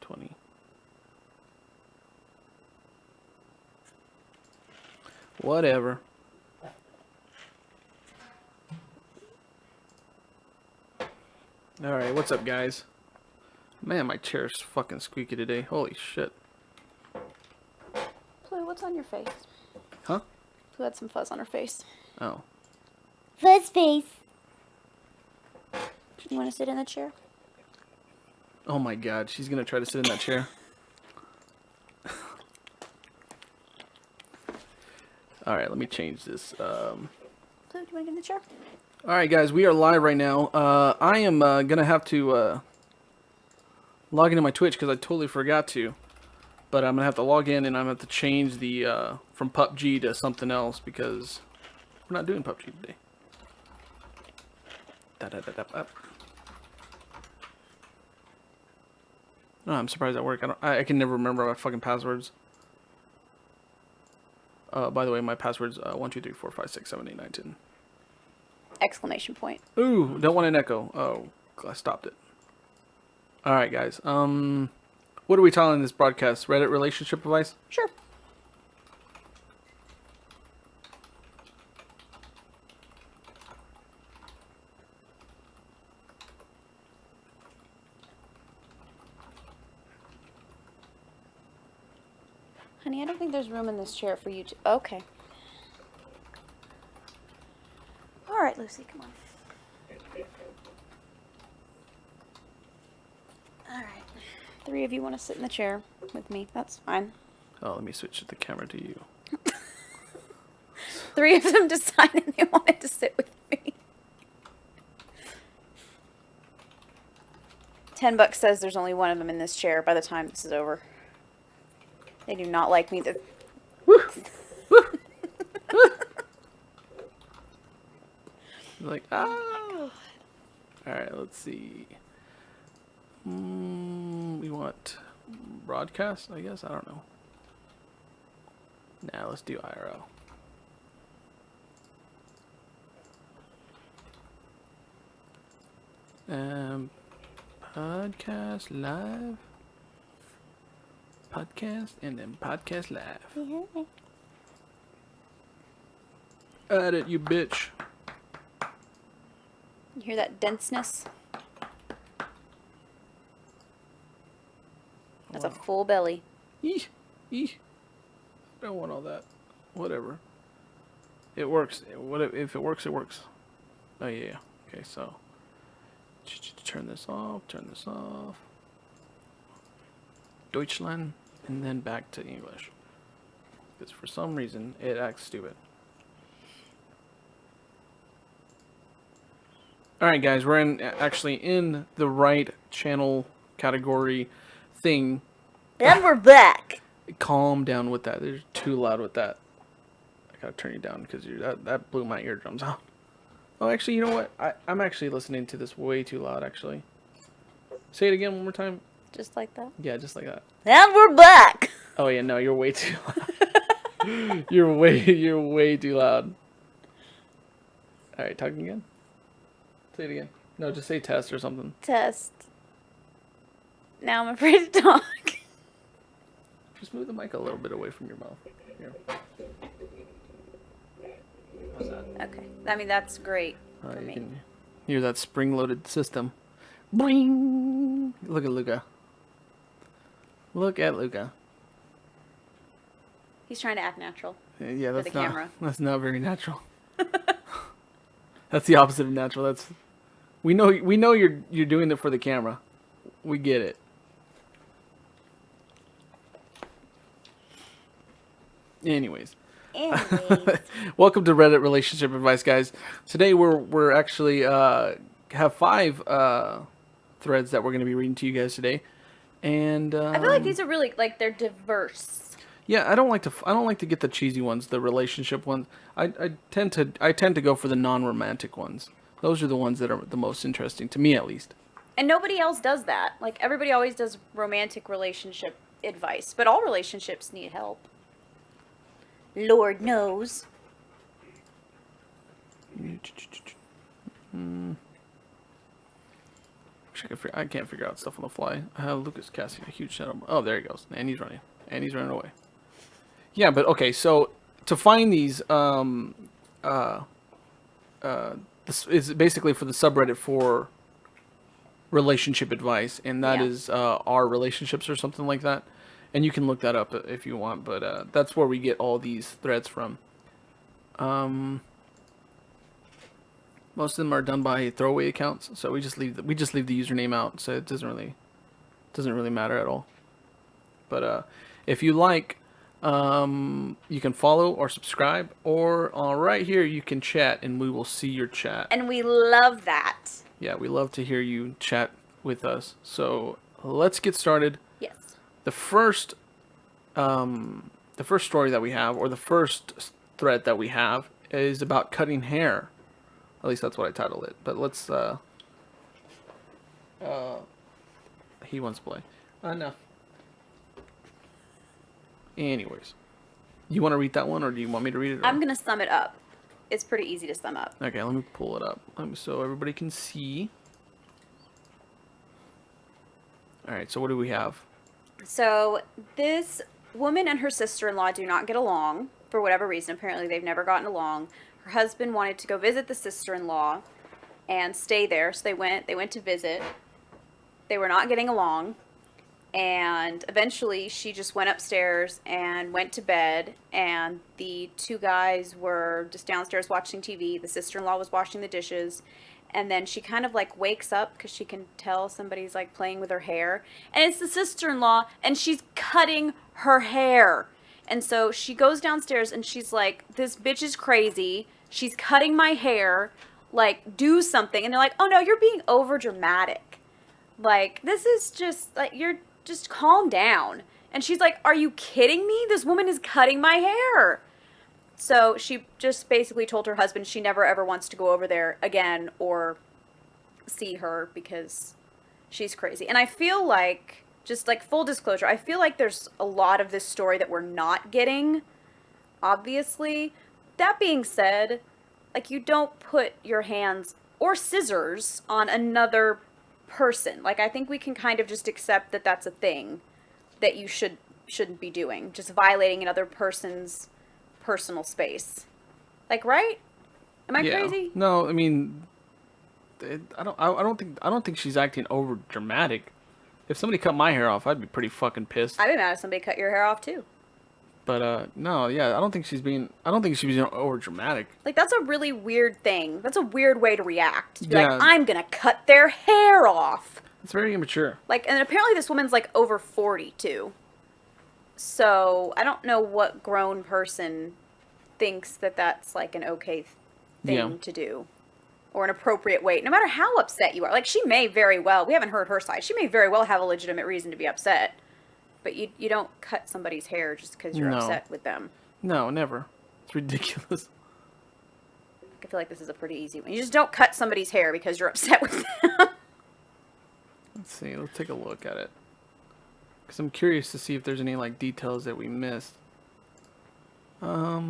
20. Whatever. Alright, what's up, guys? Man, my chair's fucking squeaky today. Holy shit. Chloe, what's on your face? Huh? Who had some fuzz on her face? Oh. Fuzz face. You want to sit in the chair? Oh my god, she's gonna try to sit in that chair. Alright, let me change this. Chloe, do you want to get in the chair? Alright, guys, we are live right now. I am gonna have to log into my Twitch because I totally forgot to. But I'm gonna have to log in and I'm gonna have to change the from PUBG to something else because we're not doing PUBG today. No, I'm surprised that worked. I can never remember my fucking passwords. By the way, my password's 1 2 3 4 5 6 7 8 9 10. Exclamation point. Ooh, don't want an echo. Oh, I stopped it. All right, guys. What are we calling this broadcast? Reddit relationship advice? Sure. Honey, I don't think there's room in this chair for you to... Okay. All right, Lucy, come on. All right. 3 of you want to sit in the chair with me. That's fine. Oh, let me switch the camera to you. 3 of them decided they wanted to sit with me. $10 says there's only one of them in this chair by the time this is over. They do not like me. Like, ah. Alright, let's see. We want broadcast, I guess? I don't know. Nah, let's do IRL. Podcast live. Podcast and then podcast live. Yeah. Add it, you bitch. You hear that denseness? That's a Wow. full belly. Eesh. Eesh. Don't want all that. Whatever. It works. If it works, it works. Oh, yeah. Okay, so. Turn this off. Turn this off. Deutschland. And then back to English. Because for some reason, it acts stupid. Alright, guys. We're actually in the right channel category thing. And we're back. Calm down with that. They're too loud with that. I gotta turn you down because that blew my eardrums out. Oh, actually, you know what? I'm actually listening to this way too loud, actually. Say it again one more time. Just like that. Yeah, just like that. And we're back. Oh, yeah, no, you're way too loud. you're way too loud. Alright, talking again? Say it again. No, just say test or something. Test. Now I'm afraid to talk. Just move the mic a little bit away from your mouth. Here. How's that? Okay. I mean, that's great for You me. can hear that spring-loaded system. Boing! Look at Luca. Look at Luca. He's trying to act natural. Yeah, For that's the not. camera. That's not very natural. That's the opposite of natural. That's. We know you're doing it for the camera. We get it. Anyways. Anyways. Welcome to Reddit Relationship Advice, guys. Today we're actually have 5 threads that we're going to be reading to you guys today, and I feel like these are really, like, they're diverse. yeah, I don't like to get the cheesy ones, the relationship ones. I tend to go for the non-romantic ones. Those are the ones that are the most interesting to me, at least. And nobody else does that. Like, everybody always does romantic relationship advice, but all relationships need help. Lord knows. Wish I can't figure out stuff on the fly. I have Lucas casting a huge shadow. Oh, there he goes. And he's running. And he's running away. Yeah, but okay. So to find these, this is basically for the subreddit for relationship advice, and that Yeah. is our relationships or something like that. And you can look that up if you want, but that's where we get all these threads from. Most of them are done by throwaway accounts, so we just leave the username out, so it doesn't really matter at all. But if you like, you can follow or subscribe, or right here you can chat, and we will see your chat. And we love that. Yeah, we love to hear you chat with us. So let's get started. Yes. The first story that we have, or the first thread that we have, is about cutting hair. At least that's what I titled it. But let's. He wants to play. No. Anyways, you want to read that one, or do you want me to read it? I'm gonna sum it up. It's pretty easy to sum up. Okay, let me pull it up so everybody can see. All right, so what do we have? So this woman and her sister-in-law do not get along for whatever reason. Apparently, they've never gotten along. Her husband wanted to go visit the sister-in-law and stay there, so they went to visit. They were not getting along, and eventually she just went upstairs and went to bed, and the two guys were just downstairs watching TV. The sister-in-law was washing the dishes, and then she kind of like wakes up because she can tell somebody's like playing with her hair, and it's the sister-in-law, and she's cutting her hair. And so she goes downstairs and she's like, this bitch is crazy. She's cutting my hair. Like, do something. And they're like, oh no, you're being over dramatic. Like, this is just, like, you're just calm down. And she's like, are you kidding me? This woman is cutting my hair. So she just basically told her husband she never ever wants to go over there again or see her because she's crazy. And I feel like, just like full disclosure, I feel like there's a lot of this story that we're not getting, obviously. That being said, like, you don't put your hands or scissors on another person. Like, I think we can kind of just accept that that's a thing that you shouldn't be doing, just violating another person's personal space. Like, right? Am I crazy? No, I mean, I don't think she's acting over dramatic. If somebody cut my hair off, I'd be pretty fucking pissed. I'd be mad if somebody cut your hair off too. But no, yeah, I don't think she's being over dramatic. Like, that's a really weird thing. That's a weird way to react. To be Yeah. like, I'm gonna cut their hair off. It's very immature. Like, and apparently this woman's like over 40 too. So I don't know what grown person thinks that that's like an okay thing Yeah. to do. Or an appropriate way, no matter how upset you are. Like, she may very well, we haven't heard her side, she may very well have a legitimate reason to be upset. But you don't cut somebody's hair just because you're No. upset with them. No, never. It's ridiculous. I feel like this is a pretty easy one. You just don't cut somebody's hair because you're upset with them. Let's see. Let's take a look at it. Because I'm curious to see if there's any like details that we missed.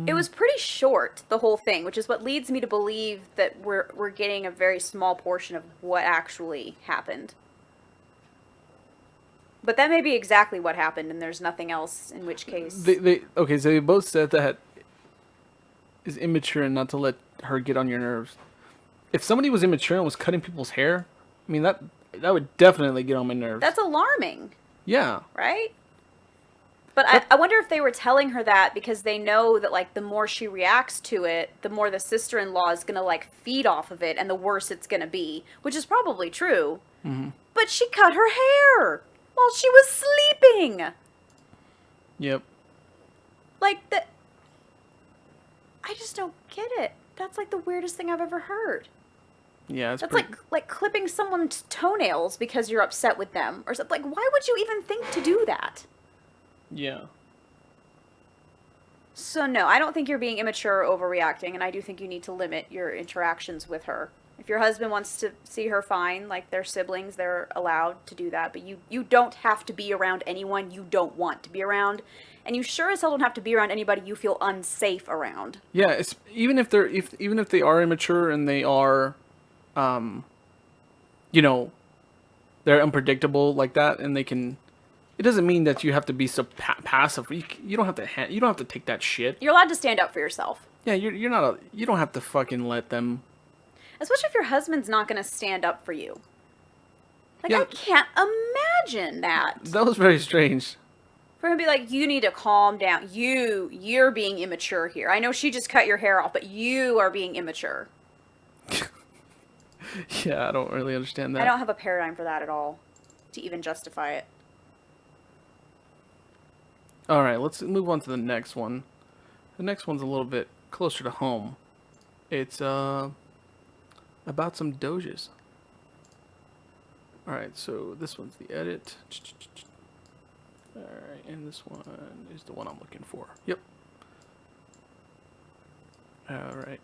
It was pretty short, the whole thing, which is what leads me to believe that we're getting a very small portion of what actually happened. But that may be exactly what happened, and there's nothing else, in which case... Okay, so they both said that is immature and not to let her get on your nerves. If somebody was immature and was cutting people's hair, I mean, that would definitely get on my nerves. That's alarming, Yeah. right? But I wonder if they were telling her that because they know that, like, the more she reacts to it, the more the sister-in-law is going to, like, feed off of it, and the worse it's going to be. Which is probably true. Mm-hmm. But she cut her hair while she was sleeping! Yep. Like, I just don't get it. That's, like, the weirdest thing I've ever heard. Yeah, it's That's pretty... like clipping someone's toenails because you're upset with them. Or something. Like, why would you even think to do that? Yeah. So no, I don't think you're being immature or overreacting, and I do think you need to limit your interactions with her. If your husband wants to see her, fine, like they're siblings, they're allowed to do that, but you don't have to be around anyone you don't want to be around, and you sure as hell don't have to be around anybody you feel unsafe around. Yeah, it's even if they are immature and they are, you know, they're unpredictable like that, and they can. It doesn't mean that you have to be so passive. You don't have to. You don't have to take that shit. You're allowed to stand up for yourself. Yeah, you're not a. You don't have to fucking let them. Especially if your husband's not going to stand up for you. Like, Yeah. I can't imagine that. That was very strange. For him to be like, you need to calm down. You're being immature here. I know she just cut your hair off, but you are being immature. Yeah, I don't really understand that. I don't have a paradigm for that at all to even justify it. All right, let's move on to the next one. The next one's a little bit closer to home. It's about some Doges. All right, so this one's the edit. All right, and this one is the one I'm looking for. Yep. All right.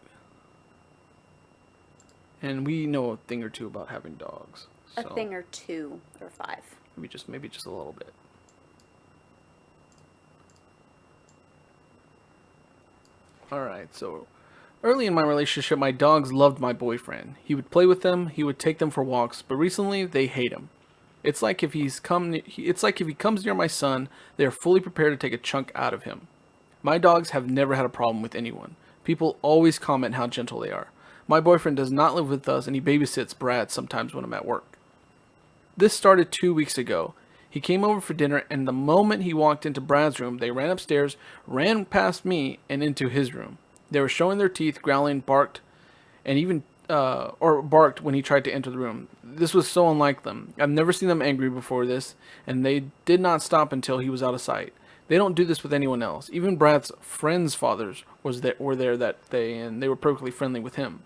And we know a thing or two about having dogs. A so thing or two or five. maybe just a little bit. All right, so early in my relationship, my dogs loved my boyfriend. He would play with them, he would take them for walks, but recently they hate him. It's like if he comes near my son, they are fully prepared to take a chunk out of him. My dogs have never had a problem with anyone. People always comment how gentle they are. My boyfriend does not live with us, and he babysits Brad sometimes when I'm at work. This started 2 weeks ago. He came over for dinner, and the moment he walked into Brad's room, they ran upstairs, ran past me, and into his room. They were showing their teeth, growling, barked, and even barked when he tried to enter the room. This was so unlike them. I've never seen them angry before this, and they did not stop until he was out of sight. They don't do this with anyone else. Even Brad's friends' fathers were there that day, and they were perfectly friendly with him.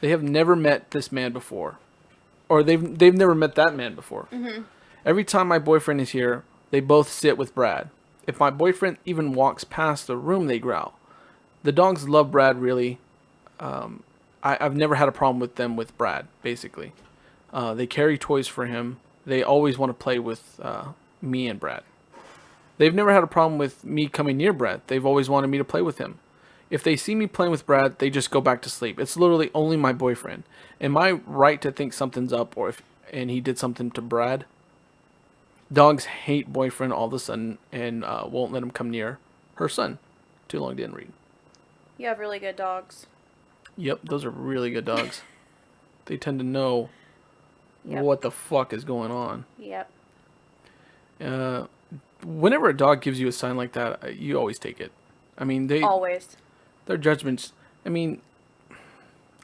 They have never met this man before, or they've never met that man before. Mm-hmm. Every time my boyfriend is here, they both sit with Brad. If my boyfriend even walks past the room, they growl. The dogs love Brad, really. I've never had a problem with them with Brad, basically. They carry toys for him. They always want to play with me and Brad. They've never had a problem with me coming near Brad. They've always wanted me to play with him. If they see me playing with Brad, they just go back to sleep. It's literally only my boyfriend. Am I right to think something's up, and he did something to Brad? Dogs hate boyfriend all of a sudden and won't let him come near her son. Too long didn't read. You have really good dogs. Yep, those are really good dogs. They tend to know Yep. what the fuck is going on. Yep. Whenever a dog gives you a sign like that, you always take it. I mean, Always. their judgments. I mean,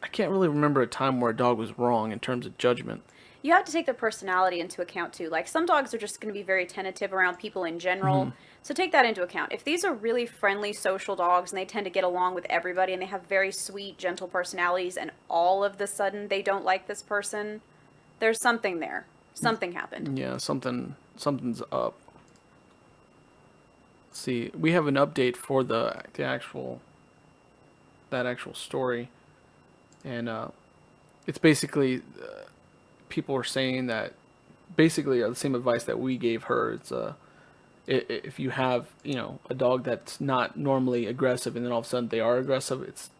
I can't really remember a time where a dog was wrong in terms of judgment. You have to take their personality into account too. Like, some dogs are just going to be very tentative around people in general. Mm-hmm. So take that into account. If these are really friendly social dogs and they tend to get along with everybody and they have very sweet, gentle personalities, and all of the sudden they don't like this person, there's something there. Something happened. Yeah, something's up. Let's see, we have an update for the actual story, and it's basically people are saying that basically the same advice that we gave her. It's if you have a dog that's not normally aggressive and then all of a sudden they are aggressive, it's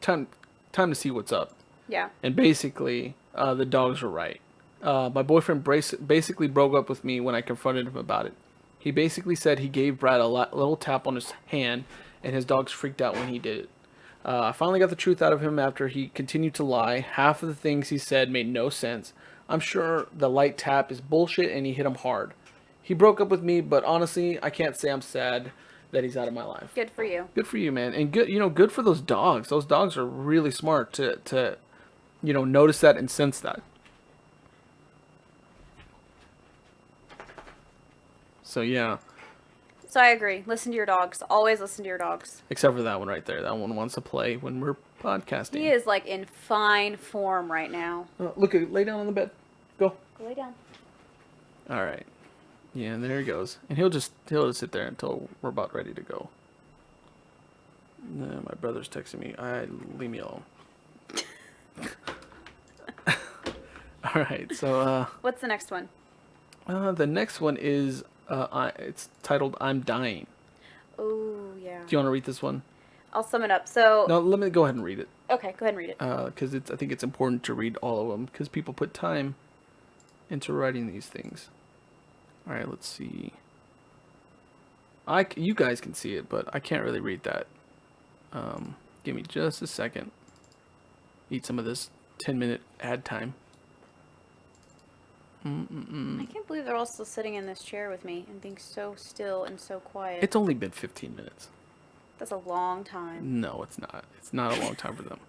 time to see what's up. Yeah. And basically the dogs were right. My boyfriend basically broke up with me when I confronted him about it. He basically said he gave Brad a little tap on his hand, and his dogs freaked out when he did it. I finally got the truth out of him after he continued to lie. Half of the things he said made no sense. I'm sure the light tap is bullshit, and he hit him hard. He broke up with me, but honestly, I can't say I'm sad that he's out of my life. Good for you. Good for you, man. And good for those dogs. Those dogs are really smart to notice that and sense that. So yeah, So I agree. Listen to your dogs. Always listen to your dogs. except for that one right there. That one wants to play when we're podcasting. He is like in fine form right now. Lay down on the bed. Go. Go lay down. All right. Yeah, and there he goes. And he'll just sit there until we're about ready to go. My brother's texting me. Leave me alone. All right. So What's the next one? the next one is it's titled "I'm Dying." Oh, yeah. Do you want to read this one? I'll sum it up. So, No, let me go ahead and read it. okay, go ahead and read it. Because I think it's important to read all of them because people put time into writing these things. All right, let's see. You guys can see it, but I can't really read that. Give me just a second. Eat some of this 10-minute ad time. I can't believe they're all still sitting in this chair with me and being so still and so quiet. It's only been 15 minutes. That's a long time. No, it's not. It's not a long time for them.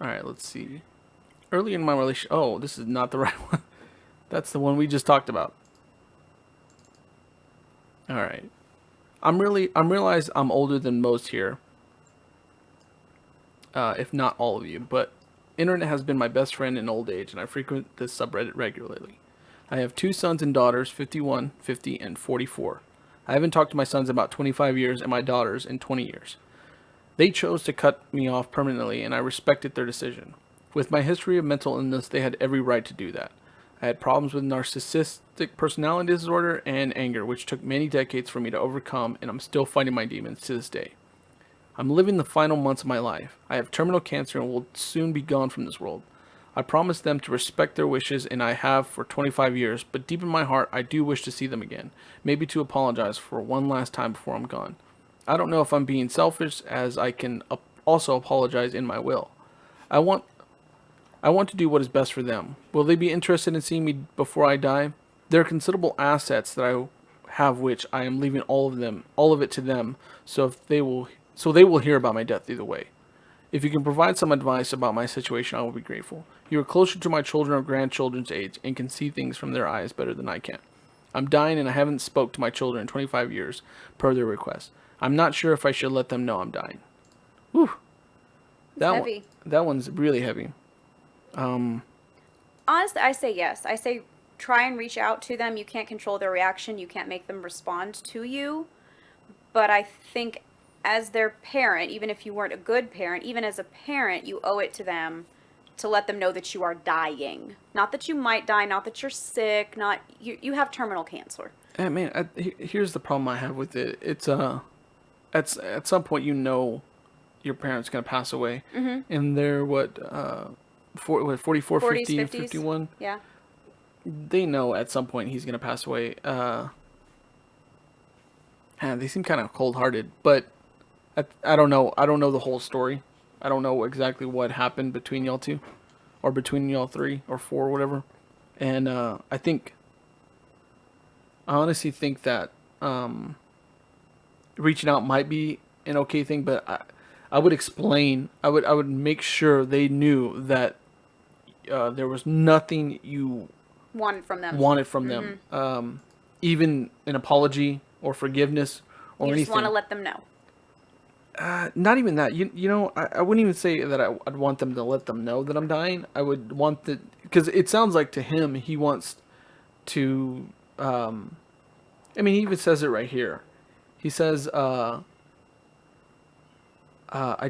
All right, let's see. Early in my relationship. Oh, this is not the right one. That's the one we just talked about. All right. I'm realize I'm older than most here. If not all of you, but internet has been my best friend in old age, and I frequent this subreddit regularly. I have 2 sons and daughters, 51, 50, and 44. I haven't talked to my sons in about 25 years and my daughters in 20 years. They chose to cut me off permanently, and I respected their decision. With my history of mental illness, they had every right to do that. I had problems with narcissistic personality disorder and anger, which took many decades for me to overcome, and I'm still fighting my demons to this day. I'm living the final months of my life. I have terminal cancer and will soon be gone from this world. I promised them to respect their wishes, and I have for 25 years, but deep in my heart, I do wish to see them again, maybe to apologize for one last time before I'm gone. I don't know if I'm being selfish, as I can also apologize in my will. I want to do what is best for them. Will they be interested in seeing me before I die? There are considerable assets that I have, which I am leaving all of it to them, so they will hear about my death either way. If you can provide some advice about my situation, I will be grateful. You are closer to my children or grandchildren's age and can see things from their eyes better than I can. I'm dying and I haven't spoke to my children in 25 years, per their request. I'm not sure if I should let them know I'm dying. Whew. Heavy. That one's really heavy. Honestly, I say yes. I say try and reach out to them. You can't control their reaction. You can't make them respond to you. But I think as their parent, even if you weren't a good parent, even as a parent, you owe it to them to let them know that you are dying. Not that you might die, not that you're sick, not you have terminal cancer. Man, here's the problem I have with it. It's at some point you know your parent's gonna pass away, and they're 44, 40s, 50, 50s. 51. Yeah. They know at some point he's gonna pass away. They seem kind of cold-hearted, but I don't know. I don't know the whole story. I don't know exactly what happened between y'all two, or between y'all 3 or 4 or whatever. And I honestly think that reaching out might be an okay thing, but I would explain. I would make sure they knew that there was nothing you Wanted from them. Even an apology or forgiveness or You anything. just want to let them know. Not even that. You know, I wouldn't even say that I'd want them to let them know that I'm dying. I would want because it sounds like to him he wants to. I mean, he even says it right here. He says, "I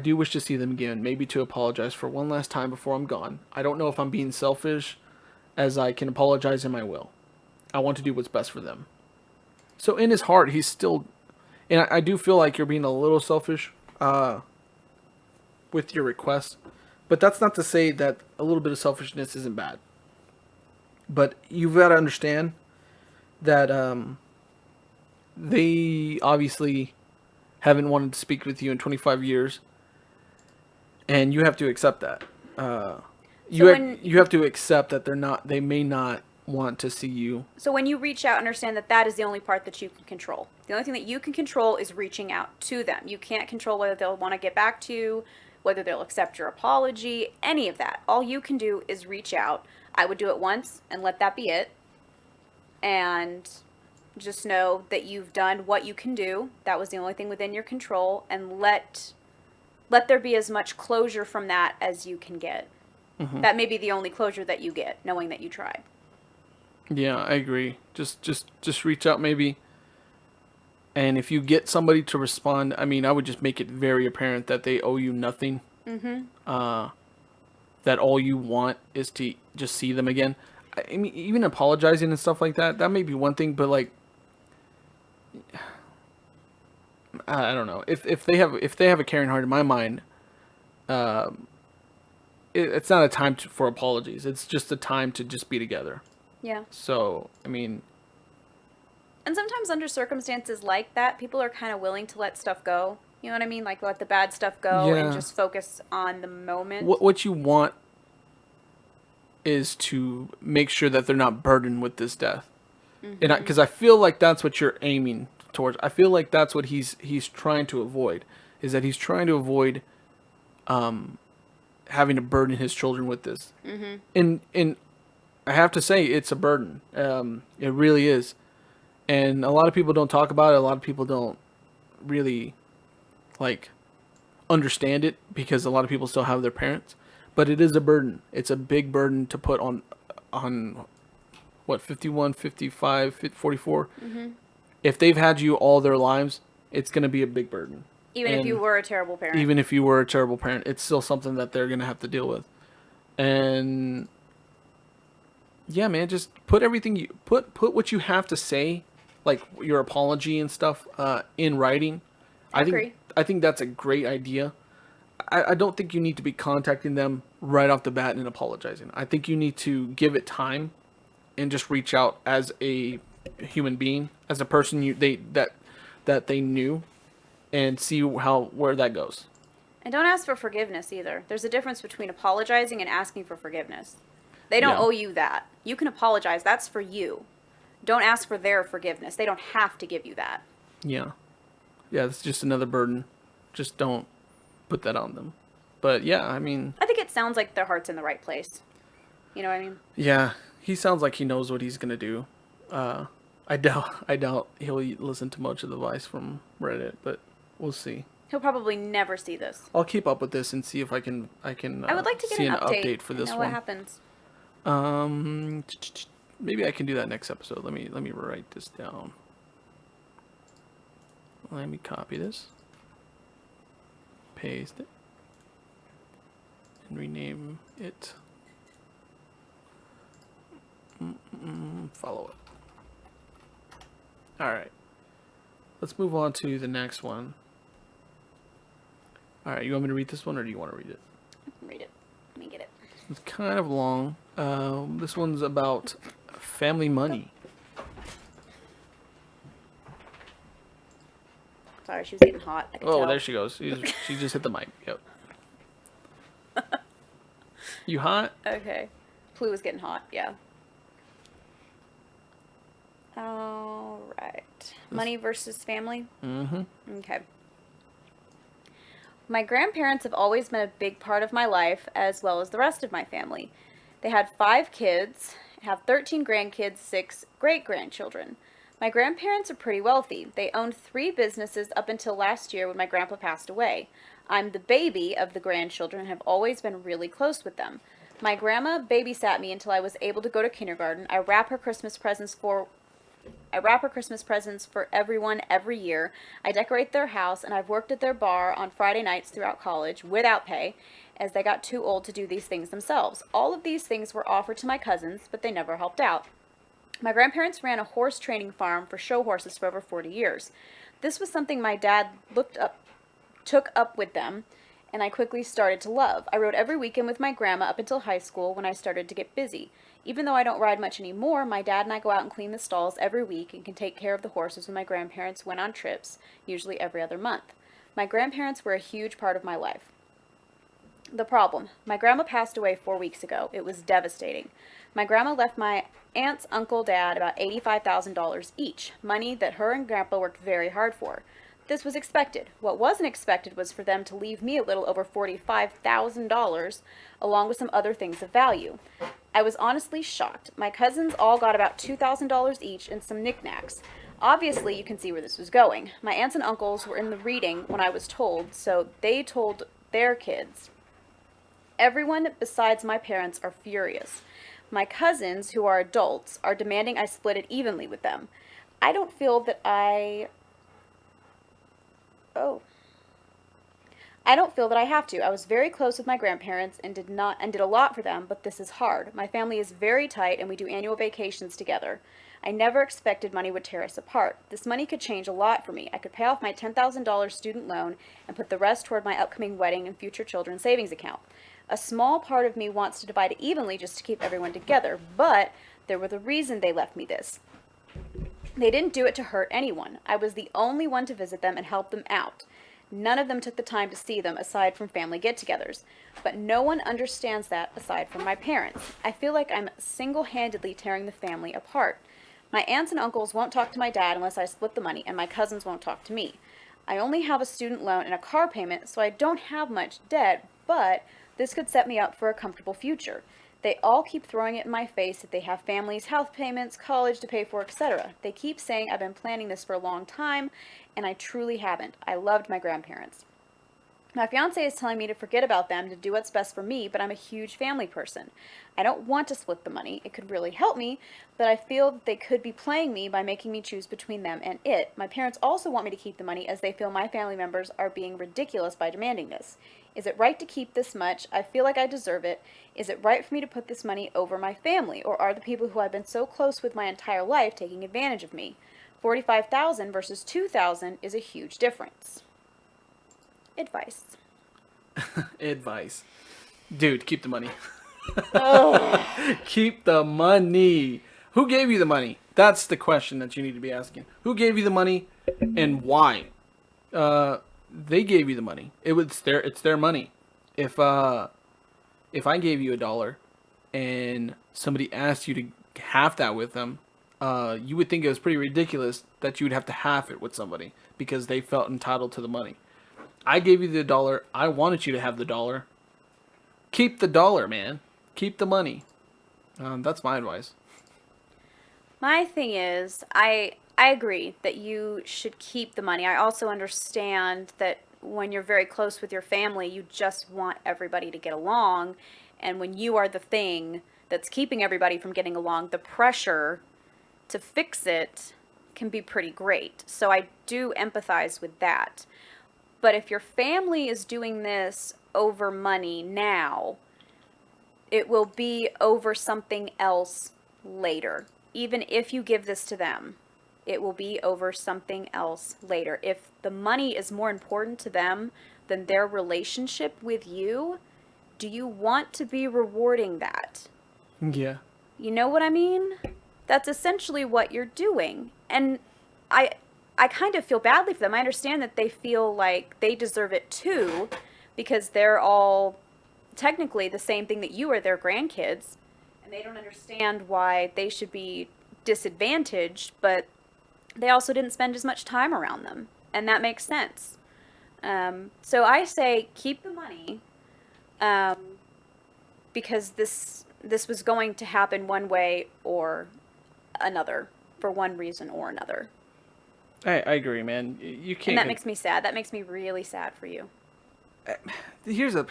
do wish to see them again, maybe to apologize for one last time before I'm gone. I don't know if I'm being selfish, as I can apologize in my will. I want to do what's best for them." So in his heart, he's still, and I do feel like you're being a little selfish with your request, but that's not to say that a little bit of selfishness isn't bad. But you've got to understand that they obviously haven't wanted to speak with you in 25 years, and you have to accept that. You have to accept that they may not want to see you. So when you reach out, understand that that is the only part that you can control. The only thing that you can control is reaching out to them. You can't control whether they'll want to get back to you, whether they'll accept your apology, any of that. All you can do is reach out. I would do it once and let that be it. And just know that you've done what you can do. That was the only thing within your control, and let there be as much closure from that as you can get. Mm-hmm. That may be the only closure that you get, knowing that you tried. Yeah, I agree. Just reach out maybe. And if you get somebody to respond, I mean, I would just make it very apparent that they owe you nothing. That all you want is to just see them again. I mean, even apologizing and stuff like that may be one thing, but like, I don't know. If they have a caring heart, in my mind, it's not a time for apologies. It's just a time to just be together. Yeah. So, I mean, And sometimes under circumstances like that, people are kind of willing to let stuff go. You know what I mean? Like let the bad stuff go and yeah. just focus on the moment. What you want is to make sure that they're not burdened with this death. And because I feel like that's what you're aiming towards. I feel like that's what he's trying to avoid, is that he's trying to avoid having to burden his children with this. And I have to say, it's a burden. It really is. And a lot of people don't talk about it. A lot of people don't really like understand it because a lot of people still have their parents. But it is a burden. It's a big burden to put on what, 51, 55, 44. If they've had you all their lives, it's going to be a big burden. Even if you And were a terrible parent. even if you were a terrible parent, it's still something that they're going to have to deal with. And yeah, man, just put everything you put what you have to say, like your apology and stuff, in writing. Agree. I think that's a great idea. I don't think you need to be contacting them right off the bat and apologizing. I think you need to give it time and just reach out as a human being, as a person that they knew, and see where that goes. And don't ask for forgiveness either. There's a difference between apologizing and asking for forgiveness. They don't Yeah. owe you that. You can apologize. That's for you. Don't ask for their forgiveness. They don't have to give you that. Yeah. Yeah, it's just another burden. Just don't put that on them. But yeah, I mean, I think it sounds like their heart's in the right place. You know what I mean? yeah, he sounds like he knows what he's gonna do. I doubt he'll listen to much of the advice from Reddit, but we'll see. He'll probably never see this. I'll keep up with this and see if I can. I would like to get see an update for and this know one. what happens. Maybe I can do that next episode. Let me write this down. Let me copy this, paste it, and rename it. Follow it. All right. Let's move on to the next one. All right, you want me to read this one, or do you want to read it? I can read it. Let me get it. It's kind of long. This one's about family money. Sorry, she was getting hot. I could Oh, tell. there she goes. She just hit the mic. Yep. You hot? Okay. Flu was getting hot, yeah. All right. Money versus family? Mm-hmm. Okay. My grandparents have always been a big part of my life, as well as the rest of my family. They had 5 kids, have 13 grandkids, 6 great-grandchildren. My grandparents are pretty wealthy. They owned 3 businesses up until last year when my grandpa passed away. I'm the baby of the grandchildren and have always been really close with them. My grandma babysat me until I was able to go to kindergarten. I wrap her Christmas presents for everyone every year. I decorate their house, and I've worked at their bar on Friday nights throughout college without pay, as they got too old to do these things themselves. All of these things were offered to my cousins, but they never helped out. My grandparents ran a horse training farm for show horses for over 40 years. This was something my dad took up with them, and I quickly started to love. I rode every weekend with my grandma up until high school when I started to get busy. Even though I don't ride much anymore, my dad and I go out and clean the stalls every week and can take care of the horses when my grandparents went on trips, usually every other month. My grandparents were a huge part of my life. The problem: my grandma passed away 4 weeks ago. It was devastating. My grandma left my aunts, uncle, dad about $85,000 each, money that her and grandpa worked very hard for. This was expected. What wasn't expected was for them to leave me a little over $45,000, along with some other things of value. I was honestly shocked. My cousins all got about $2,000 each and some knickknacks. Obviously, you can see where this was going. My aunts and uncles were in the reading when I was told, so they told their kids. Everyone besides my parents are furious. My cousins, who are adults, are demanding I split it evenly with them. I don't feel that I have to. I was very close with my grandparents and did a lot for them, but this is hard. My family is very tight and we do annual vacations together. I never expected money would tear us apart. This money could change a lot for me. I could pay off my $10,000 student loan and put the rest toward my upcoming wedding and future children's savings account. A small part of me wants to divide it evenly just to keep everyone together, but There was a reason they left me this. They didn't do it to hurt anyone. I was the only one to visit them and help them out. None of them took the time to see them aside from family get-togethers. But no one understands that aside from my parents. I feel like I'm single-handedly tearing the family apart. My aunts and uncles won't talk to my dad unless I split the money, and my cousins won't talk to me. I only have a student loan and a car payment, so I don't have much debt, but this could set me up for a comfortable future. They all keep throwing it in my face that they have families, health payments, college to pay for, etc. They keep saying I've been planning this for a long time, and I truly haven't. I loved my grandparents. My fiance is telling me to forget about them, to do what's best for me, but I'm a huge family person. I don't want to split the money. It could really help me, but I feel that they could be playing me by making me choose between them and it. My parents also want me to keep the money as they feel my family members are being ridiculous by demanding this. Is it right to keep this much? I feel like I deserve it. Is it right for me to put this money over my family, or are the people who I've been so close with my entire life taking advantage of me? $45,000 versus $2,000 is a huge difference. Advice. Advice. Dude, keep the money. Oh. Keep the money. Who gave you the money? That's the question that you need to be asking. Who gave you the money and why? They gave you the money. It's their money. If I gave you $1 and somebody asked you to half that with them, you would think it was pretty ridiculous that you would have to half it with somebody because they felt entitled to the money. I gave you the $1. I wanted you to have the $1. Keep the $1, man. Keep the money. That's my advice. My thing is, I agree that you should keep the money. I also understand that when you're very close with your family, you just want everybody to get along. And when you are the thing that's keeping everybody from getting along, the pressure to fix it can be pretty great. So I do empathize with that. But if your family is doing this over money now, it will be over something else later. Even if you give this to them, it will be over something else later. If the money is more important to them than their relationship with you, do you want to be rewarding that? Yeah. You know what I mean? That's essentially what you're doing. And I kind of feel badly for them. I understand that they feel like they deserve it too, because they're all technically the same thing that you are, their grandkids, and they don't understand why they should be disadvantaged, but they also didn't spend as much time around them, and that makes sense. So I say keep the money, because this was going to happen one way or another, for one reason or another. I agree, man. You can't. And that makes me sad. That makes me really sad for you. Here's the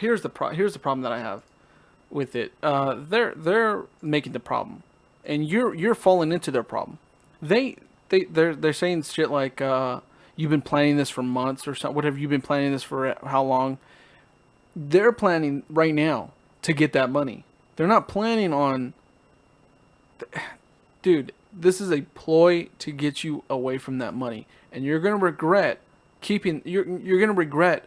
problem that I have with it. They're making the problem, and you're falling into their problem. They're saying shit like you've been planning this for months or something. What have you been planning this for? How long? They're planning right now to get that money. They're not planning on. Dude, this is a ploy to get you away from that money, and you're gonna regret keeping. You're gonna regret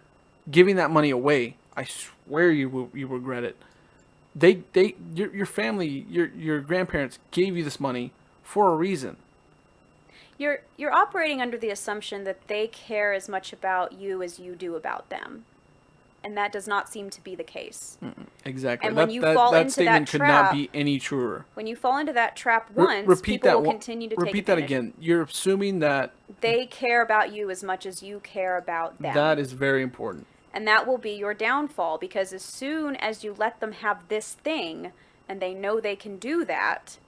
giving that money away. I swear you regret it. Your family, your grandparents gave you this money for a reason. You're operating under the assumption that they care as much about you as you do about them. And that does not seem to be the case. Exactly. And when you fall into statement that could trap, not be any truer. when you fall into that trap once, Repeat people that. will continue to take Repeat that advantage. again. You're assuming that They care about you as much as you care about them. that is very important. And that will be your downfall, because as soon as you let them have this thing and they know they can do that,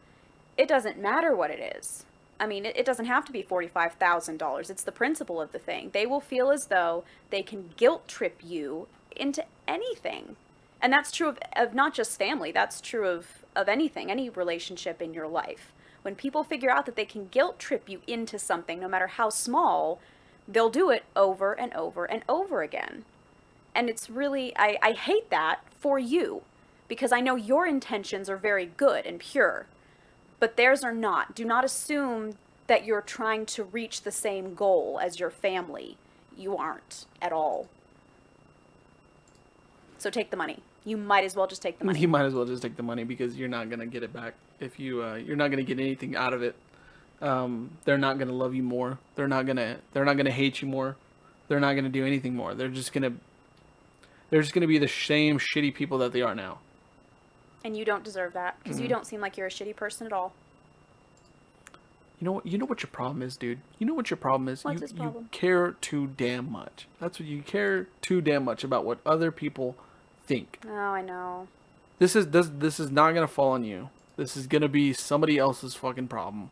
it doesn't matter what it is. I mean, it doesn't have to be $45,000. It's the principle of the thing. They will feel as though they can guilt trip you into anything. And that's true of not just family. That's true of anything, any relationship in your life. When people figure out that they can guilt trip you into something, no matter how small, they'll do it over and over and over again. And it's really, I hate that for you, because I know your intentions are very good and pure, but theirs are not. Do not assume that you're trying to reach the same goal as your family. You aren't at all. So take the money. you might as well just take the money. You might as well just take the money because you're not gonna get it back. If you're not gonna get anything out of it. They're not gonna love you more. They're not gonna hate you more. They're not gonna do anything more. They're just gonna be the same shitty people that they are now. And you don't deserve that because you don't seem like you're a shitty person at all. You know what? You know what your problem is, dude. You know what your problem is. What's his problem? You care too damn much. That's what you care too damn much about what other people think. Oh, I know. This is not gonna fall on you. This is gonna be somebody else's fucking problem.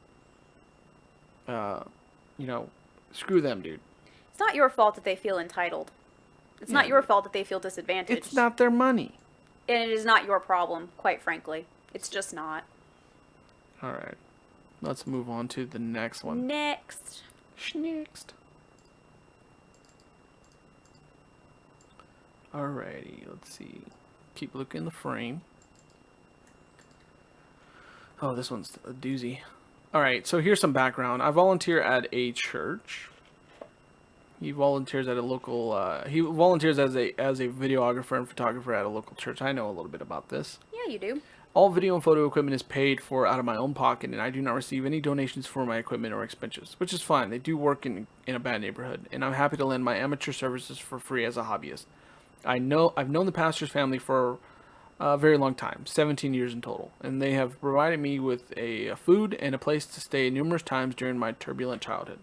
Screw them, dude. It's not your fault that they feel entitled. It's not your fault that they feel disadvantaged. It's not their money. And it is not your problem, quite frankly. It's just not. All right. Let's move on to the next one. Next. Next. Alrighty, let's see. Keep looking in the frame. Oh, this one's a doozy. Alright, so here's some background. I volunteer at a church. He volunteers at a local, he volunteers as a videographer and photographer at a local church. I know a little bit about this. Yeah, you do. All video and photo equipment is paid for out of my own pocket, and I do not receive any donations for my equipment or expenses, which is fine. They do work in a bad neighborhood, and I'm happy to lend my amateur services for free as a hobbyist. I've known the pastor's family for a very long time, 17 years in total, and they have provided me with a food and a place to stay numerous times during my turbulent childhood.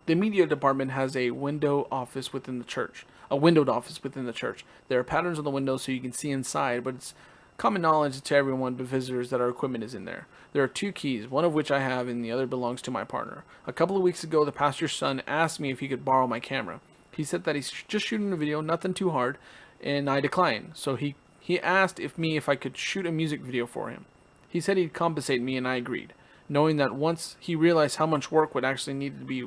The media department has a windowed office within the church. There are patterns on the windows so you can see inside, but it's common knowledge to everyone but visitors that our equipment is in there. There are 2 keys, one of which I have and the other belongs to my partner. A couple of weeks ago, the pastor's son asked me if he could borrow my camera. He said that he's just shooting a video, nothing too hard, and I declined. So he asked if I could shoot a music video for him. He said he'd compensate me, and I agreed, knowing that once he realized how much work would actually need to be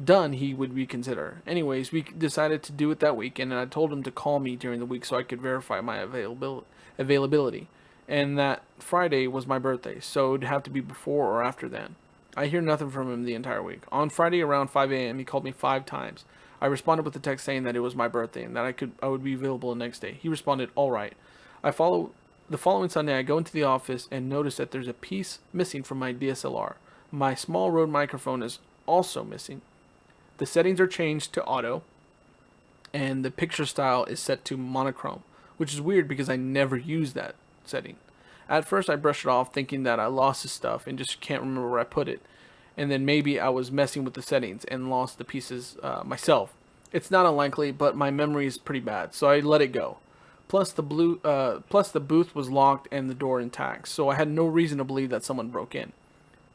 done, he would reconsider. Anyways, we decided to do it that week, and I told him to call me during the week so I could verify my availability. And that Friday was my birthday, so it'd have to be before or after then. I hear nothing from him the entire week. On Friday around 5 a.m., he called me 5 times. I responded with a text saying that it was my birthday and that I would be available the next day. He responded, "All right." The following Sunday, I go into the office and notice that there's a piece missing from my DSLR. My small Rode microphone is also missing. The settings are changed to auto, and the picture style is set to monochrome, which is weird because I never use that setting. At first, I brushed it off thinking that I lost the stuff and just can't remember where I put it. And then maybe I was messing with the settings and lost the pieces myself. It's not unlikely, but my memory is pretty bad, so I let it go. Plus the booth was locked and the door intact, so I had no reason to believe that someone broke in.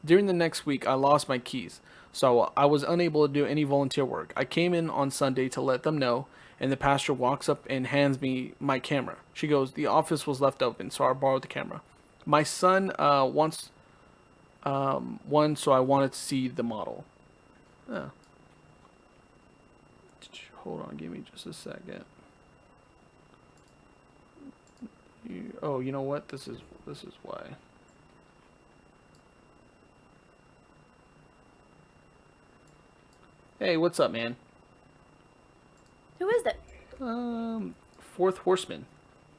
During the next week, I lost my keys, so I was unable to do any volunteer work. I came in on Sunday to let them know, and the pastor walks up and hands me my camera. She goes, "The office was left open, so I borrowed the camera. My son wants one, so I wanted to see the model." Oh. Hold on, give me just a second. You know what? This is why. Hey, what's up, man? Who is it? Fourth Horseman.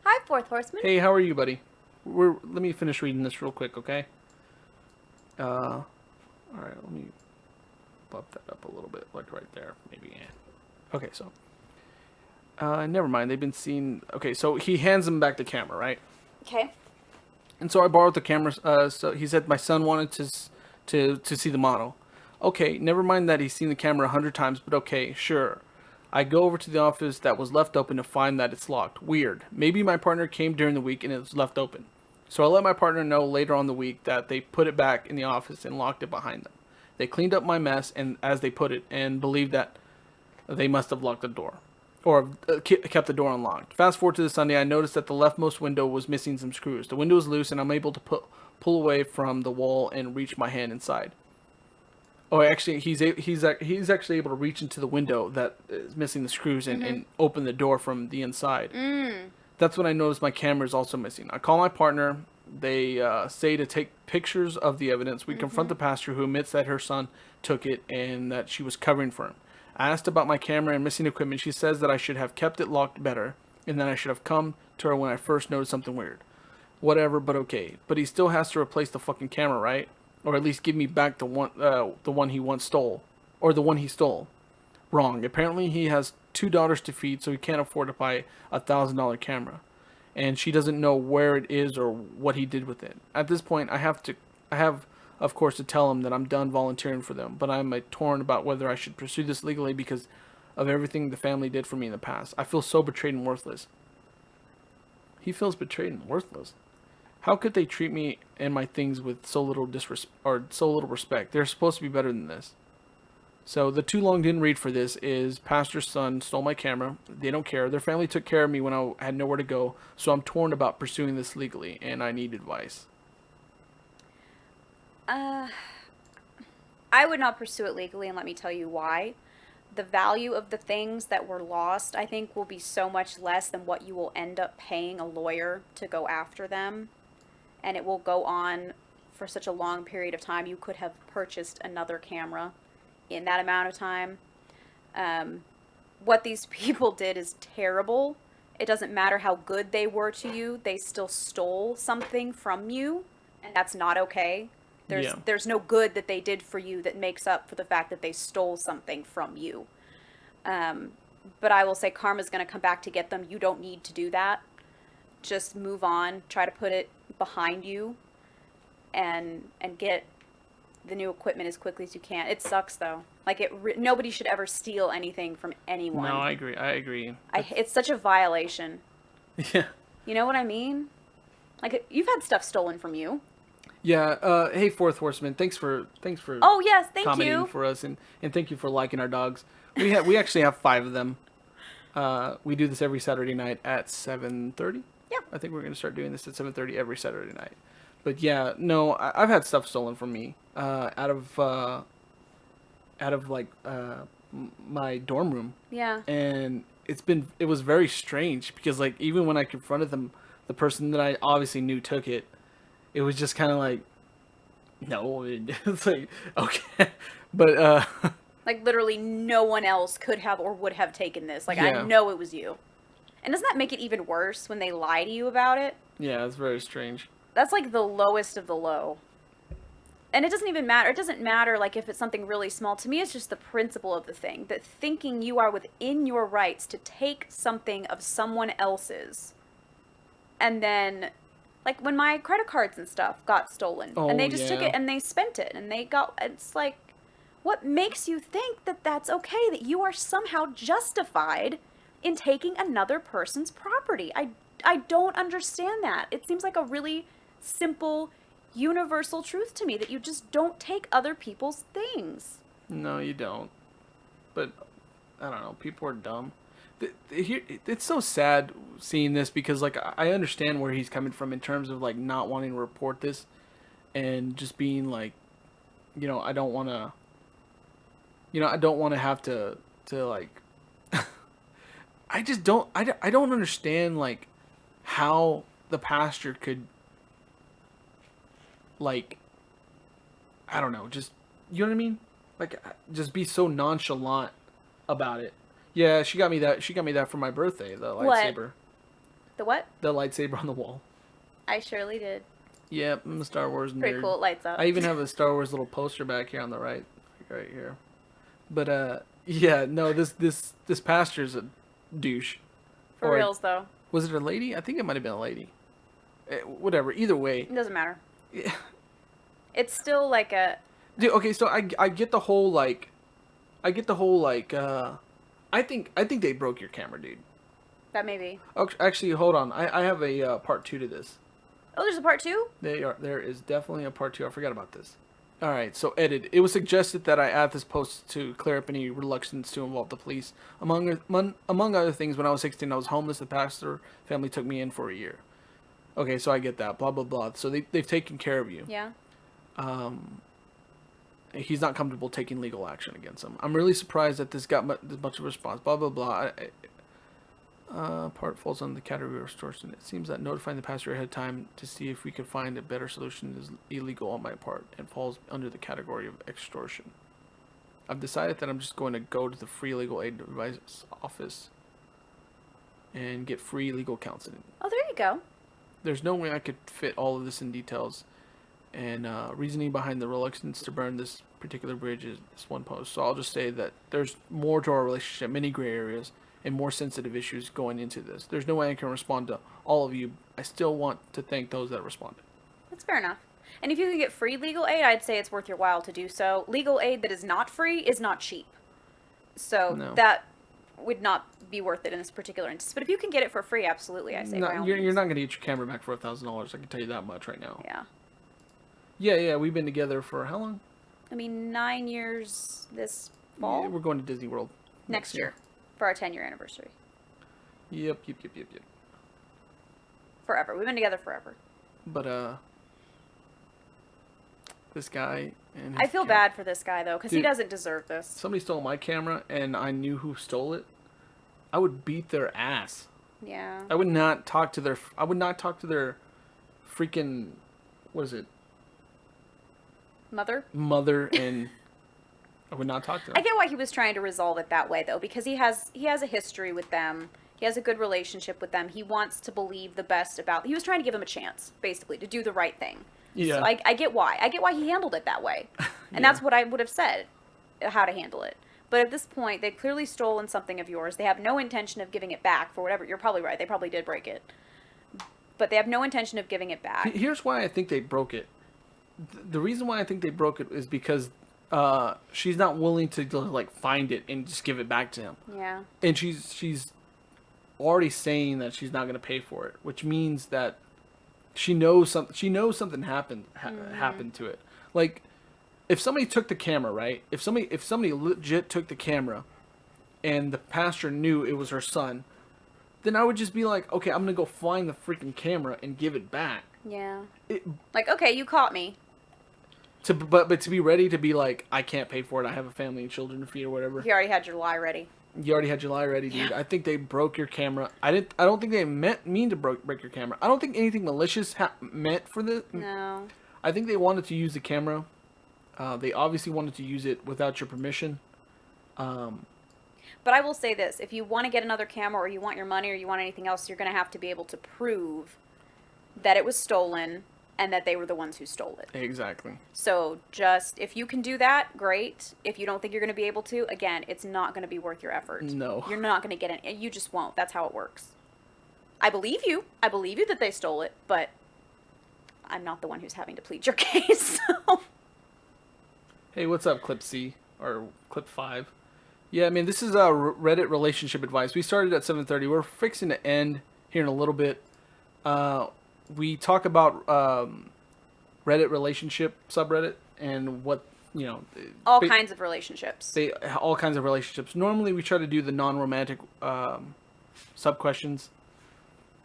Hi, Fourth Horseman. Hey, how are you, buddy? Let me finish reading this real quick, okay? Alright, let me bump that up a little bit, like right there, maybe. Okay, so. Never mind, they've been seen. Okay, so he hands him back the camera, right? Okay. And so I borrowed the camera, so he said my son wanted to see the model. Okay, never mind that he's seen the camera 100 times, but okay, sure. I go over to the office that was left open to find that it's locked. Weird. Maybe my partner came during the week and it was left open. So I let my partner know later on the week that they put it back in the office and locked it behind them. They cleaned up my mess, and as they put it, and believed that they must have locked the door. Or kept the door unlocked. Fast forward to the Sunday, I noticed that the leftmost window was missing some screws. The window is loose, and I'm able to pull away from the wall and reach my hand inside. Oh, actually, he's actually able to reach into the window that is missing the screws and open the door from the inside. That's when I noticed my camera is also missing. I call my partner. They say to take pictures of the evidence. We confront the pastor, who admits that her son took it and that she was covering for him. I asked about my camera and missing equipment. She says that I should have kept it locked better. and then I should have come to her when I first noticed something weird. Whatever, but okay. But he still has to replace the fucking camera, right? Or at least give me back the one he once stole, or the one he stole. Wrong. Apparently he has 2 daughters to feed, so he can't afford to buy $1,000 camera, and she doesn't know where it is or what he did with it. At this point, I have, of course, to tell him that I'm done volunteering for them, but I'm torn about whether I should pursue this legally because of everything the family did for me in the past. I feel so betrayed and worthless. He feels betrayed and worthless. How could they treat me and my things with so little respect? They're supposed to be better than this. So the too long didn't read for this is pastor's son stole my camera. They don't care. Their family took care of me when I had nowhere to go. So I'm torn about pursuing this legally, and I need advice. I would not pursue it legally, and let me tell you why. The value of the things that were lost, I think, will be so much less than what you will end up paying a lawyer to go after them. And it will go on for such a long period of time. You could have purchased another camera in that amount of time. What these people did is terrible. It doesn't matter how good they were to you, they still stole something from you, and that's not okay. There's no good that they did for you that makes up for the fact that they stole something from you. But I will say karma's going to come back to get them. You don't need to do that. Just move on. Try to put it behind you and get the new equipment as quickly as you can. It sucks though. Like nobody should ever steal anything from anyone. No, I agree. It's such a violation. Yeah. You know what I mean? Like you've had stuff stolen from you. Yeah. Hey, Fourth Horseman. Thanks for. Oh yes, thank commenting you for us, and thank you for liking our dogs. We actually have 5 of them. We do this every Saturday night at 7:30. Yeah. I think we're gonna start doing this at 7:30 every Saturday night. But yeah, no, I've had stuff stolen from me out of like my dorm room. Yeah. And it was very strange because like even when I confronted them, the person that I obviously knew took it. It was just kind of like, no, it's like okay, but like literally no one else could have or would have taken this. Like yeah. I know it was you. And doesn't that make it even worse when they lie to you about it? Yeah, it's very strange. That's like the lowest of the low. And it doesn't even matter. It doesn't matter like if it's something really small. To me, it's just the principle of the thing. That thinking you are within your rights to take something of someone else's. And then, like when my credit cards and stuff got stolen. And they just took it and they spent it. And it's like, what makes you think that that's okay? That you are somehow justified in taking another person's property? I don't understand that. It seems like a really simple, universal truth to me that you just don't take other people's things. No, you don't. But I don't know. People are dumb. It's so sad seeing this because like I understand where he's coming from in terms of like not wanting to report this and just being like, I don't want to have to like I just don't I don't understand like how the pastor could like I don't know, just you know what I mean? Like just be so nonchalant about it. Yeah, she got me that for my birthday, the lightsaber. The what? The lightsaber on the wall. I surely did. Yeah, I'm a Star Wars nerd. Pretty cool, it lights up. I even have a Star Wars little poster back here on the right here. But yeah, no, this pastor's a douche. For reals though. Was it a lady? I think it might have been a lady. Whatever. Either way. It doesn't matter. Yeah. It's still like a. Dude, okay, so I get the whole like, I think they broke your camera, dude. That may be. Actually, hold on. I have a part 2 to this. Oh, there's a part 2? There is definitely a part 2. I forgot about this. All right, so edit. It was suggested that I add this post to clear up any reluctance to involve the police. Among other things, when I was 16, I was homeless. The pastor family took me in for a year. Okay, so I get that. Blah blah blah. So they've taken care of you. Yeah. He's not comfortable taking legal action against him. I'm really surprised that this got this much of a response. Blah blah blah. Part falls under the category of extortion. It seems that notifying the pastor ahead of time to see if we could find a better solution is illegal on my part and falls under the category of extortion. I've decided that I'm just going to go to the Free Legal Aid Advice office and get free legal counseling. Oh, there you go. There's no way I could fit all of this in details, and reasoning behind the reluctance to burn this particular bridge is this one post. So I'll just say that there's more to our relationship, many gray areas, and more sensitive issues going into this. There's no way I can respond to all of you. I still want to thank those that responded. That's fair enough. And if you can get free legal aid, I'd say it's worth your while to do so. Legal aid that is not free is not cheap. So No. that would not be worth it in this particular instance. But if you can get it for free, absolutely, I say by all You're means. not going to get your camera back for $1,000. I can tell you that much right now. Yeah. Yeah. We've been together for how long? I mean, 9 years this fall? Yeah, we're going to Disney World Next year. For our 10-year anniversary. Yep. Forever. We've been together forever. But this guy and I his feel bad for this guy, though, because he Dude. doesn't deserve this. Somebody stole my camera and I knew who stole it. I would beat their ass. Yeah. I would not talk to their freaking, what is it, Mother? mother, and I would not talk to them. I get why he was trying to resolve it that way, though, because he has a history with them. He has a good relationship with them. He wants to believe the best about. He was trying to give them a chance, basically, to do the right thing. Yeah. So I get why. I get why he handled it that way, and that's what I would have said, how to handle it. But at this point, they've clearly stolen something of yours. They have no intention of giving it back for whatever. You're probably right. They probably did break it, but they have no intention of giving it back. Here's why I think they broke it. The reason why I think they broke it is because she's not willing to like find it and just give it back to him. Yeah. And she's already saying that she's not going to pay for it, which means that she knows something happened to it. Like if somebody took the camera, right? If somebody legit took the camera and the pastor knew it was her son, then I would just be like, okay, I'm going to go find the freaking camera and give it back. Yeah. It, Like, okay, you caught me. but to be ready to be like, I can't pay for it. I have a family and children to feed or whatever. You already had your lie ready. You already had your lie ready, dude. Yeah. I think they broke your camera. I don't think they mean to break your camera. I don't think anything malicious meant for this. No. I think they wanted to use the camera. They obviously wanted to use it without your permission. But I will say this, if you want to get another camera or you want your money or you want anything else, you're going to have to be able to prove that it was stolen and that they were the ones who stole it. Exactly. So just, if you can do that, great. If you don't think you're going to be able to, again, it's not going to be worth your effort. No. You're not going to get it. You just won't. That's how it works. I believe you. I believe you that they stole it, but I'm not the one who's having to plead your case. So. Hey, what's up, Clip C or Clip 5? Yeah, I mean, this is Reddit relationship advice. We started at 7:30. We're fixing to end here in a little bit. We talk about Reddit relationship subreddit and what, All kinds of relationships. all kinds of relationships. Normally, we try to do the non-romantic sub questions.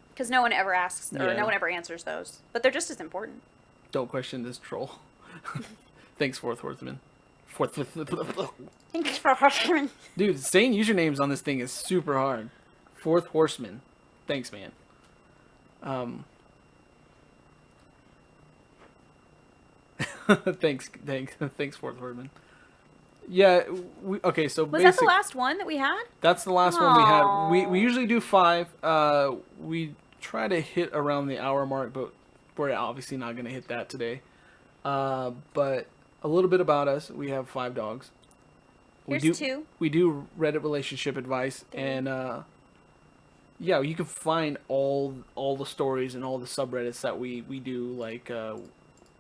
Because no one ever asks, or Yeah. no one ever answers those. But they're just as important. Don't question this troll. Thanks, Fourth Horseman. Thanks for watching. Dude, saying usernames on this thing is super hard. Fourth Horseman. Thanks, man. Thanks, Fourth Horseman. Yeah, okay, so Was that the last one that we had? That's the last one we had. Aw. We usually do 5. We try to hit around the hour mark, but we're obviously not going to hit that today. But a little bit about us. We have 5 dogs. Here's 2. We do Reddit relationship advice, and yeah, you can find all the stories and all the subreddits that we do. Like,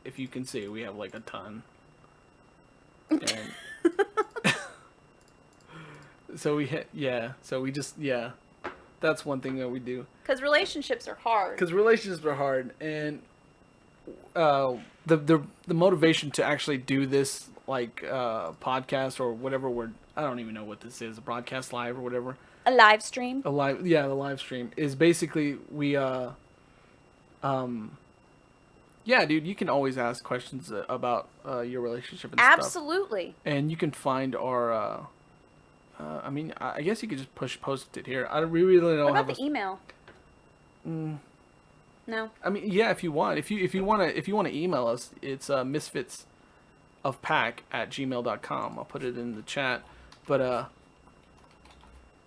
if you can see, we have like a ton. And so that's one thing that we do. Because relationships are hard. Because relationships are hard, and the motivation to actually do this podcast or whatever I don't even know what this is, a broadcast live or whatever. A live stream. The live stream is basically yeah, dude, you can always ask questions about your relationship and stuff. Absolutely. And you can find our I mean, I guess you could just post it here. We really don't What have about the email? No. I mean, yeah, if you want, if you want to email us, it's misfitsofpack@gmail.com. I'll put it in the chat, but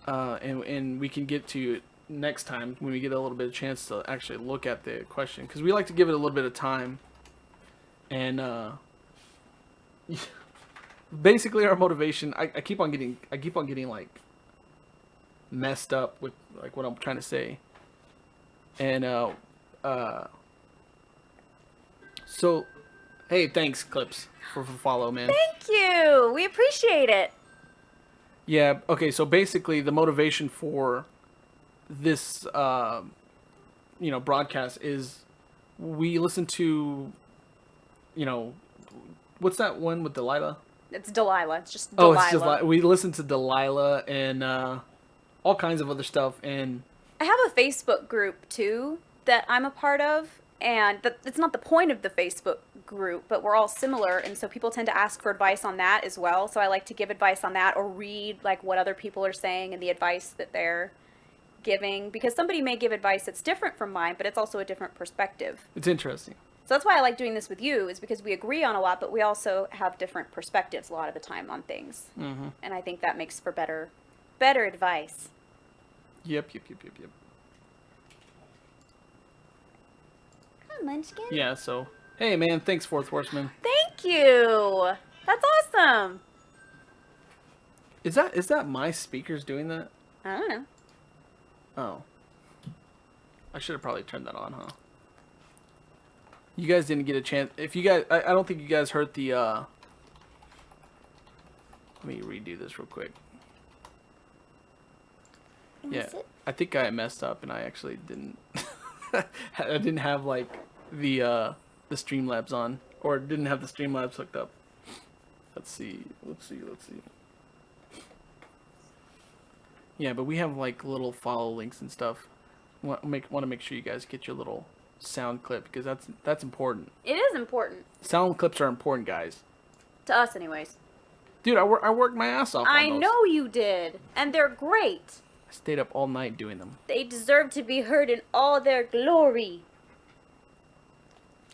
and we can get to next time when we get a little bit of chance to actually look at the question, because we like to give it a little bit of time. And basically, our motivation. I keep on getting like messed up with like what I'm trying to say. And so, hey, thanks Clips for follow, man. Thank you. We appreciate it. Yeah. Okay. So basically, the motivation for this, broadcast is we listen to, what's that one with Delilah? It's Delilah. It's just Oh, Delilah. it's just we listen to Delilah and all kinds of other stuff. And I have a Facebook group too that I'm a part of, and it's not the point of the Facebook group, but we're all similar, and so people tend to ask for advice on that as well. So I like to give advice on that or read like what other people are saying and the advice that they're giving, because somebody may give advice that's different from mine, but it's also a different perspective. it's interesting. So that's why I like doing this with you, is because we agree on a lot, but we also have different perspectives a lot of the time on things. Mm-hmm. And I think that makes for better advice. Yep. Come on, Munchkin. Yeah. So, hey, man, thanks, Fourth Horseman. Thank you. That's awesome. Is that my speakers doing that? I don't know. Oh. I should have probably turned that on, huh? You guys didn't get a chance. If you guys, I don't think you guys heard the, let me redo this real quick. Yeah, Is it? I think I messed up and I actually didn't, I didn't have like the Streamlabs on, or didn't have the Streamlabs hooked up. Let's see. Yeah, but we have like little follow links and stuff. Want to make sure you guys get your little sound clip, because that's important. It is important. Sound clips are important, guys. To us, anyways. Dude, I worked my ass off on I those. know you did. And they're great. I stayed up all night doing them. They deserve to be heard in all their glory.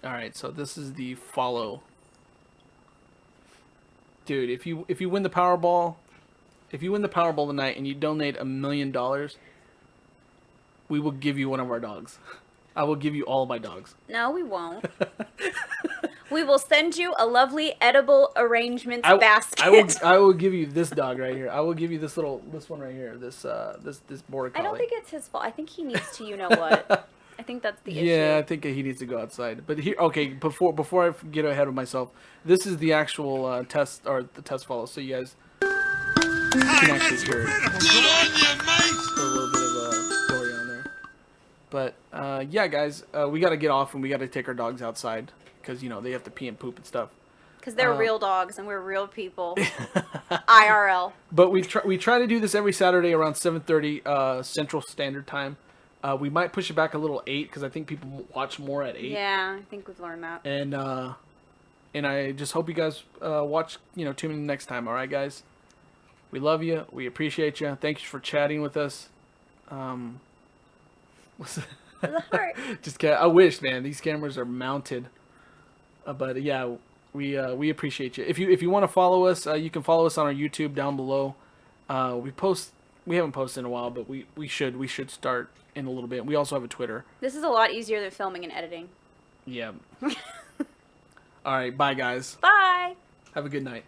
All right, so this is the follow. Dude, if you win the Powerball, tonight and you donate $1 million, we will give you one of our dogs. I will give you all of my dogs. No, we won't. We will send you a lovely edible arrangements I basket. I will give you this dog right here. I will give you this one right here. This border collie. I don't think it's his fault. I think he needs to, you know what? I think that's the issue. Yeah, I think he needs to go outside. But here, okay, before I get ahead of myself, this is the actual test, or the test follow, so you guys can actually hear it. Put a little bit of a story on there. But yeah, guys, we got to get off and we got to take our dogs outside, because they have to pee and poop and stuff. Because they're real dogs and we're real people. IRL. But we try to do this every Saturday around 7:30 Central Standard Time. We might push it back a little 8, because I think people watch more at 8. Yeah, I think we've learned that. And I just hope you guys tune in next time. All right, guys. We love you. We appreciate you. Thank you for chatting with us. What's The heart. I wish, man, these cameras are mounted. But yeah, we appreciate you. If you want to follow us, you can follow us on our YouTube down below. We haven't posted in a while, but we should start in a little bit. We also have a Twitter. This is a lot easier than filming and editing. Yeah. All right, bye guys. Bye. Have a good night.